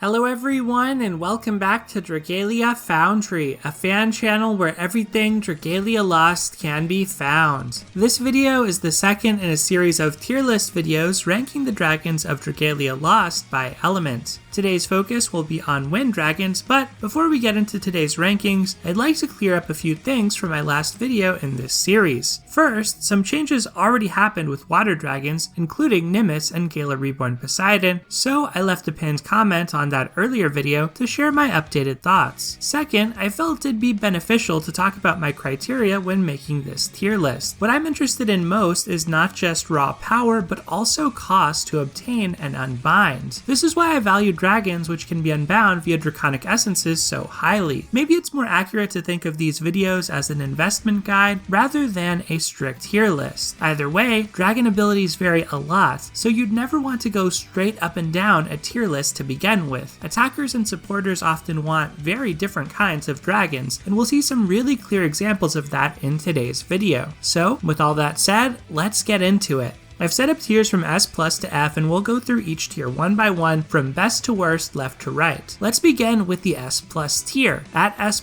Hello everyone and welcome back to Dragalia Foundry, a fan channel where everything Dragalia Lost can be found. This video is the second in a series of tier list videos ranking the dragons of Dragalia Lost by element. Today's focus will be on wind dragons, but before we get into today's rankings, I'd like to clear up a few things from my last video in this series. First, some changes already happened with water dragons, including Nimbus and Gala Reborn Poseidon, so I left a pinned comment on that earlier video to share my updated thoughts. Second, I felt it'd be beneficial to talk about my criteria when making this tier list. What I'm interested in most is not just raw power, but also cost to obtain and unbind. This is why I value dragons which can be unbound via draconic essences so highly. Maybe it's more accurate to think of these videos as an investment guide rather than a strict tier list. Either way, dragon abilities vary a lot, so you'd never want to go straight up and down a tier list to begin with. Attackers and supporters often want very different kinds of dragons, and we'll see some really clear examples of that in today's video. So, with all that said, let's get into it. I've set up tiers from S+ to F, and we'll go through each tier one by one from best to worst, left to right. Let's begin with the S+ tier. At S+,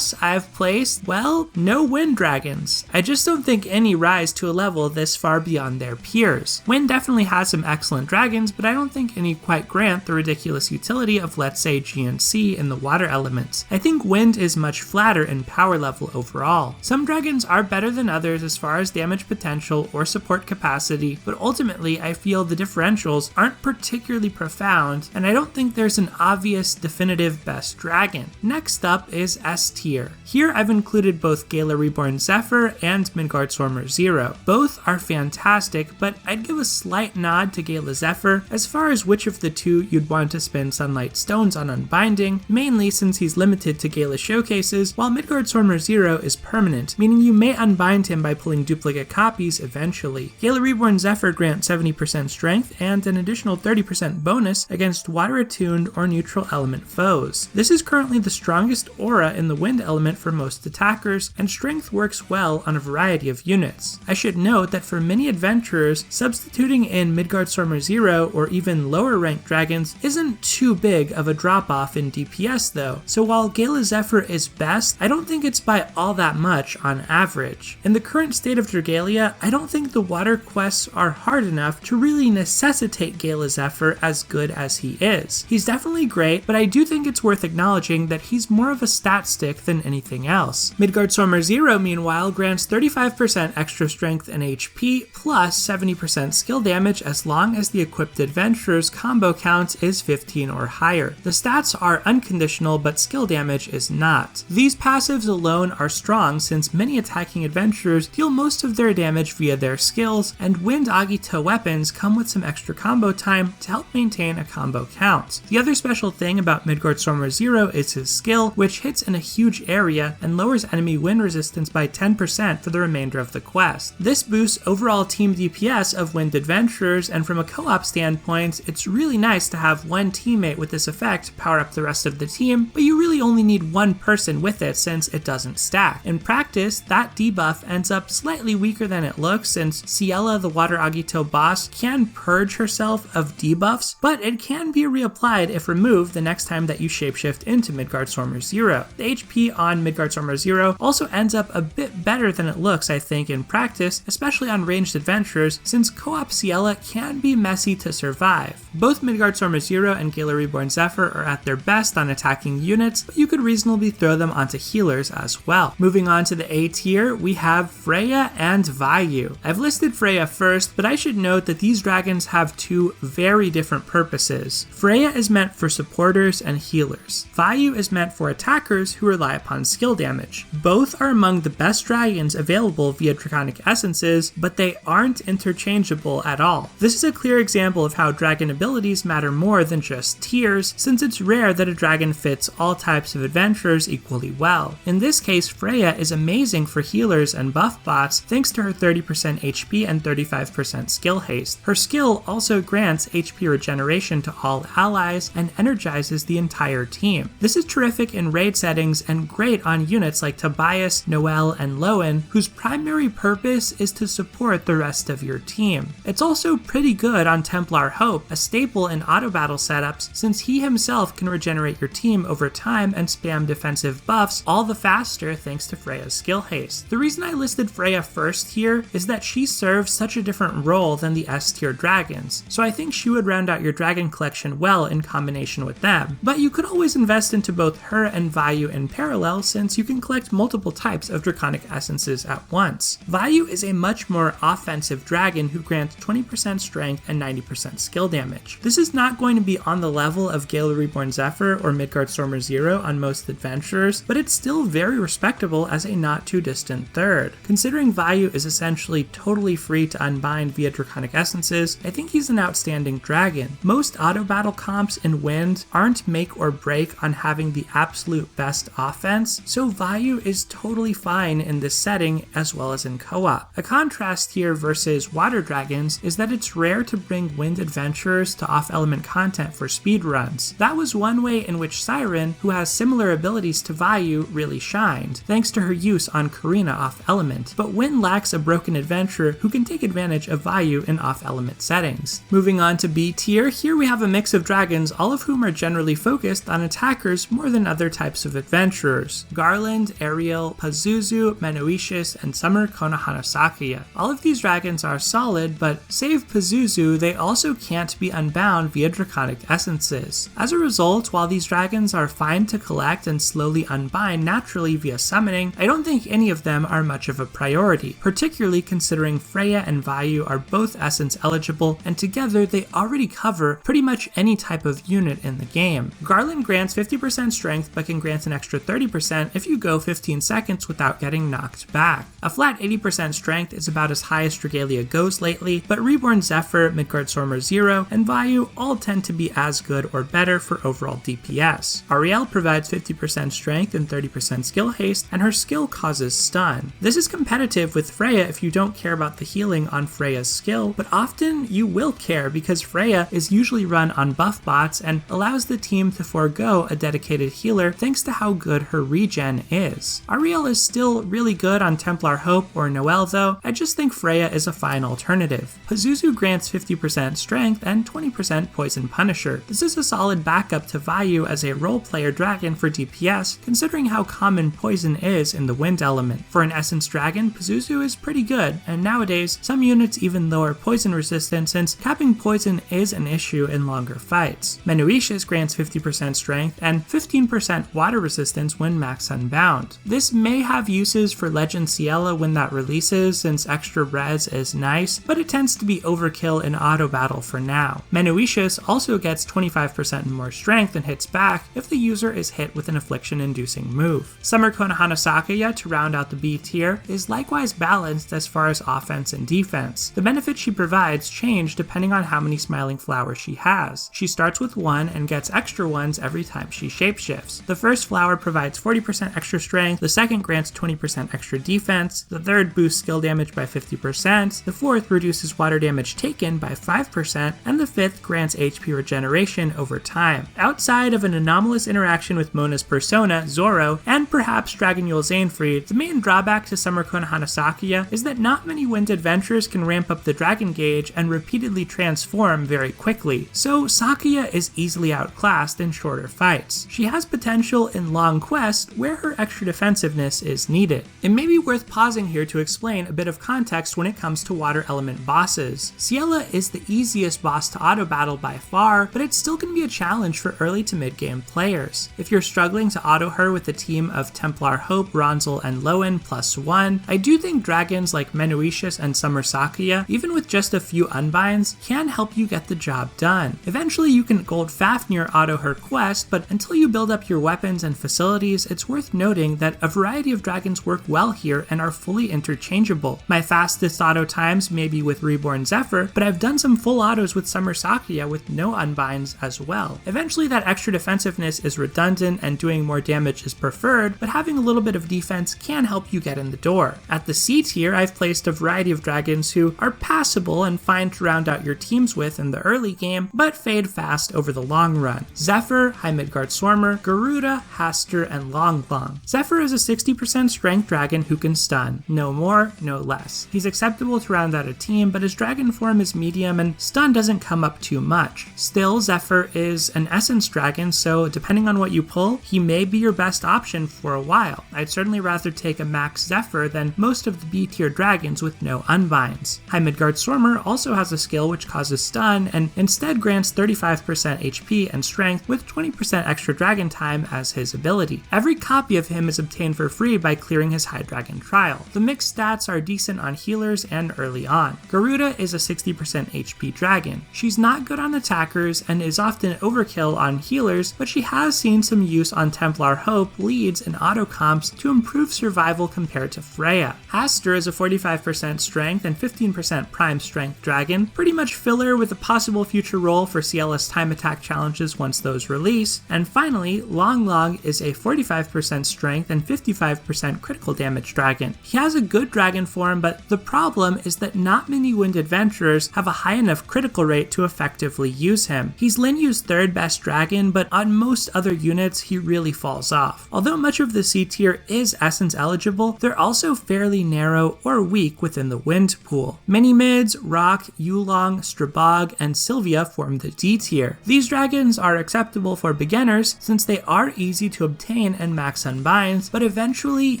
I've placed, well, no wind dragons. I just don't think any rise to a level this far beyond their peers. Wind definitely has some excellent dragons, but I don't think any quite grant the ridiculous utility of, let's say, GNC in the water elements. I think wind is much flatter in power level overall. Some dragons are better than others as far as damage potential or support capacity, but ultimately I feel the differentials aren't particularly profound, and I don't think there's an obvious definitive best dragon. Next up is S tier. Here I've included both Gala Reborn Zephyr and Midgardsormr Zero. Both are fantastic, but I'd give a slight nod to Gala Zephyr as far as which of the two you'd want to spend Sunlight Stones on unbinding, mainly since he's limited to Gala showcases, while Midgardsormr Zero is permanent, meaning you may unbind him by pulling duplicate copies eventually. Gala Reborn Zephyr grant 70% strength and an additional 30% bonus against water-attuned or neutral element foes. This is currently the strongest aura in the wind element for most attackers, and strength works well on a variety of units. I should note that for many adventurers, substituting in Midgardsormr Zero or even lower ranked dragons isn't too big of a drop-off in DPS though, so while Gala Zephyr is best, I don't think it's by all that much on average. In the current state of Dragalia, I don't think the water quests are hard enough to really necessitate Gala Zephyr as good as he is. He's definitely great, but I do think it's worth acknowledging that he's more of a stat stick than anything else. Midgardsormr Zero, meanwhile, grants 35% extra strength and HP, plus 70% skill damage as long as the equipped adventurer's combo count is 15 or higher. The stats are unconditional, but skill damage is not. These passives alone are strong since many attacking adventurers deal most of their damage via their skills, and Wind Agito weapons come with some extra combo time to help maintain a combo count. The other special thing about Midgardsormr Zero is his skill, which hits in a huge area and lowers enemy wind resistance by 10% for the remainder of the quest. This boosts overall team DPS of wind adventurers, and from a co-op standpoint, it's really nice to have one teammate with this effect power up the rest of the team, but you really only need one person with it since it doesn't stack. In practice, that debuff ends up slightly weaker than it looks since Ciela, the Water Agito boss, can purge herself of debuffs, but it can be reapplied if removed the next time that you shapeshift into Midgardsormr Zero. The HP on Midgardsormr Zero also ends up a bit better than it looks, I think, in practice, especially on ranged adventurers, since co-op Ciela can be messy to survive. Both Midgardsormr Zero and Gala Reborn Zephyr are at their best on attacking units, but you could reasonably throw them onto healers as well. Moving on to the A tier, we have Freya and Vayu. I've listed Freya first, but I should note that these dragons have two very different purposes. Freya is meant for supporters and healers. Vayu is meant for attackers who rely upon skill damage. Both are among the best dragons available via draconic essences, but they aren't interchangeable at all. This is a clear example of how dragon abilities matter more than just tiers, since it's rare that a dragon fits all types of adventurers equally well. In this case, Freya is amazing for healers and buff bots thanks to her 30% HP and 35% 20% skill haste. Her skill also grants HP regeneration to all allies and energizes the entire team. This is terrific in raid settings and great on units like Tobias, Noelle, and Lowen, whose primary purpose is to support the rest of your team. It's also pretty good on Templar Hope, a staple in auto battle setups, since he himself can regenerate your team over time and spam defensive buffs all the faster thanks to Freya's skill haste. The reason I listed Freya first here is that she serves such a different role than the S-tier dragons, so I think she would round out your dragon collection well in combination with them. But you could always invest into both her and Vayu in parallel, since you can collect multiple types of draconic essences at once. Vayu is a much more offensive dragon who grants 20% strength and 90% skill damage. This is not going to be on the level of Gale Reborn Zephyr or Midgardstormer Zero on most adventurers, but it's still very respectable as a not too distant third. Considering Vayu is essentially totally free to unbind via draconic essences, I think he's an outstanding dragon. Most auto battle comps in Wind aren't make or break on having the absolute best offense, so Vayu is totally fine in this setting as well as in co-op. A contrast here versus water dragons is that it's rare to bring Wind adventurers to off-element content for speedruns. That was one way in which Siren, who has similar abilities to Vayu, really shined, thanks to her use on Karina off-element, but Wind lacks a broken adventurer who can take advantage of Vayu in off-element settings. Moving on to B tier, here we have a mix of dragons, all of whom are generally focused on attackers more than other types of adventurers. Garland, Ariel, Pazuzu, Menoetius, and Summer Konohanasakuya. All of these dragons are solid, but save Pazuzu, they also can't be unbound via draconic essences. As a result, while these dragons are fine to collect and slowly unbind naturally via summoning, I don't think any of them are much of a priority, particularly considering Freya and Vayu are both essence eligible, and together they already cover pretty much any type of unit in the game. Garland grants 50% strength but can grant an extra 30% if you go 15 seconds without getting knocked back. A flat 80% strength is about as high as Dragalia goes lately, but Reborn Zephyr, Midgardstormer Zero, and Vayu all tend to be as good or better for overall DPS. Ariel provides 50% strength and 30% skill haste, and her skill causes stun. This is competitive with Freya if you don't care about the healing on Freya's skill, but often you will care because Freya is usually run on buff bots and allows the team to forego a dedicated healer thanks to how good her regen is. Ariel is still really good on Templar Hope or Noelle though, I just think Freya is a fine alternative. Pazuzu grants 50% strength and 20% poison punisher. This is a solid backup to Vayu as a role player dragon for DPS, considering how common poison is in the wind element. For an essence dragon, Pazuzu is pretty good, and nowadays some units even lower poison resistance since capping poison is an issue in longer fights. Menoetius grants 50% strength and 15% water resistance when max unbound. This may have uses for Legend Ciela when that releases, since extra res is nice, but it tends to be overkill in auto battle for now. Menoetius also gets 25% more strength and hits back if the user is hit with an affliction-inducing move. Summer Konohanasakuya, to round out the B tier, is likewise balanced as far as offense and defense. The benefits she provides change depending on how many smiling flowers she has. She starts with one and gets extra ones every time she shapeshifts. The first flower provides 40% extra strength, the second grants 20% extra defense, the third boosts skill damage by 50%, the fourth reduces water damage taken by 5%, and the fifth grants HP regeneration over time. Outside of an anomalous interaction with Mona's persona, Zoro, and perhaps Dragon Yule Zainfried, the main drawback to Summer Konohanasakuya is that not many wind adventurers can ramp up the dragon gauge and repeatedly transform very quickly, so Sakuya is easily outclassed in shorter fights. She has potential in long quests where her extra defensiveness is needed. It may be worth pausing here to explain a bit of context when it comes to water element bosses. Ciela is the easiest boss to auto battle by far, but it's still going to be a challenge for early to mid game players. If you're struggling to auto her with a team of Templar Hope, Ronzel, and Lowen +1, I do think dragons like Menoetius and Summer Sakuya, even with just a few unbinds, can help you get the job done. Eventually you can Gold Fafnir auto her quest, but until you build up your weapons and facilities, it's worth noting that a variety of dragons work well here and are fully interchangeable. My fastest auto times may be with Reborn Zephyr, but I've done some full autos with Summer Sakuya with no unbinds as well. Eventually that extra defensiveness is redundant and doing more damage is preferred, but having a little bit of defense can help you get in the door. At the C tier, I've placed a variety of dragons who 2 are passable and fine to round out your teams with in the early game, but fade fast over the long run. Zephyr, High Midgard Swarmer, Garuda, Haster, and Long Long. Zephyr is a 60% strength dragon who can stun. No more, no less. He's acceptable to round out a team, but his dragon form is medium and stun doesn't come up too much. Still, Zephyr is an essence dragon, so depending on what you pull, he may be your best option for a while. I'd certainly rather take a max Zephyr than most of the B tier dragons with no unbinds. High Midgard Swarmer also has a skill which causes stun and instead grants 35% HP and strength with 20% extra dragon time as his ability. Every copy of him is obtained for free by clearing his High Dragon trial. The mixed stats are decent on healers and early on. Garuda is a 60% HP dragon. She's not good on attackers and is often overkill on healers, but she has seen some use on Templar Hope, leads, and auto comps to improve survival compared to Freya. Haster is a 45% strength and 15% prime strength dragon, pretty much filler with a possible future role for CLS time attack challenges once those release. And finally, Long Long is a 45% strength and 55% critical damage dragon. He has a good dragon form, but the problem is that not many Wind Adventurers have a high enough critical rate to effectively use him. He's Lin Yu's third best dragon, but on most other units he really falls off. Although much of the C tier is essence eligible, they're also fairly narrow or weak within the Wind pool. Many mids, Rock, Yulong, Strabog, and Sylvia form the D tier. These dragons are acceptable for beginners since they are easy to obtain and max unbinds, but eventually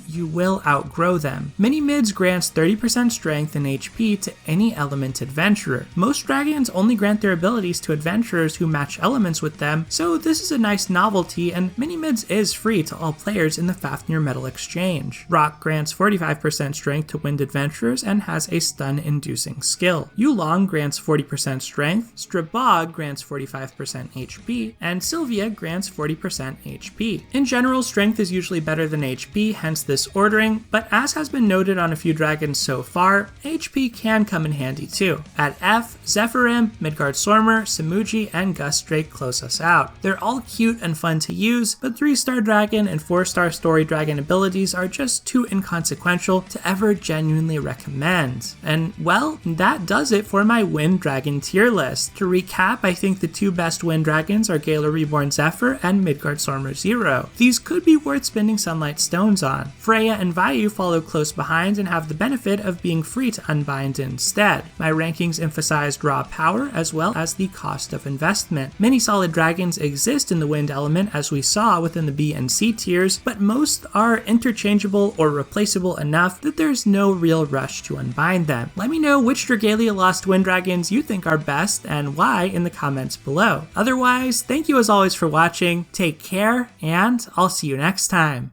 you will outgrow them. Many mids grants 30% strength and HP to any element adventurer. Most dragons only grant their abilities to adventurers who match elements with them, so this is a nice novelty, and many mids is free to all players in the Fafnir Medal Exchange. Rock grants 45% strength to Wind Adventurers and has a stun-inducing skill. Yulong grants 40% strength, Strabog grants 45% HP, and Sylvia grants 40% HP. In general, strength is usually better than HP, hence this ordering, but as has been noted on a few dragons so far, HP can come in handy too. At F, Zephyrim, Midgard Swarmer, Samuji, and Gust Drake close us out. They're all cute and fun to use, but 3-star dragon and 4-star story dragon abilities are just too inconsequential to ever genuinely recommend. And well, that does it for my Wind Dragon tier list. To recap, I think the two best Wind Dragons are Gala Reborn Zephyr and Midgard Swarmer 0. These could be worth spending Sunlight Stones on. Freya and Vayu follow close behind and have the benefit of being free to unbind instead. My rankings emphasized raw power as well as the cost of investment. Many solid dragons exist in the Wind element as we saw within the B and C tiers, but most are interchangeable or replaceable enough that there's no real rush to unbind them. Let me know which Dragalia Lost Wind Dragons you think are best and why in the comments below. Otherwise, thank you as always for watching, take care, and I'll see you next time.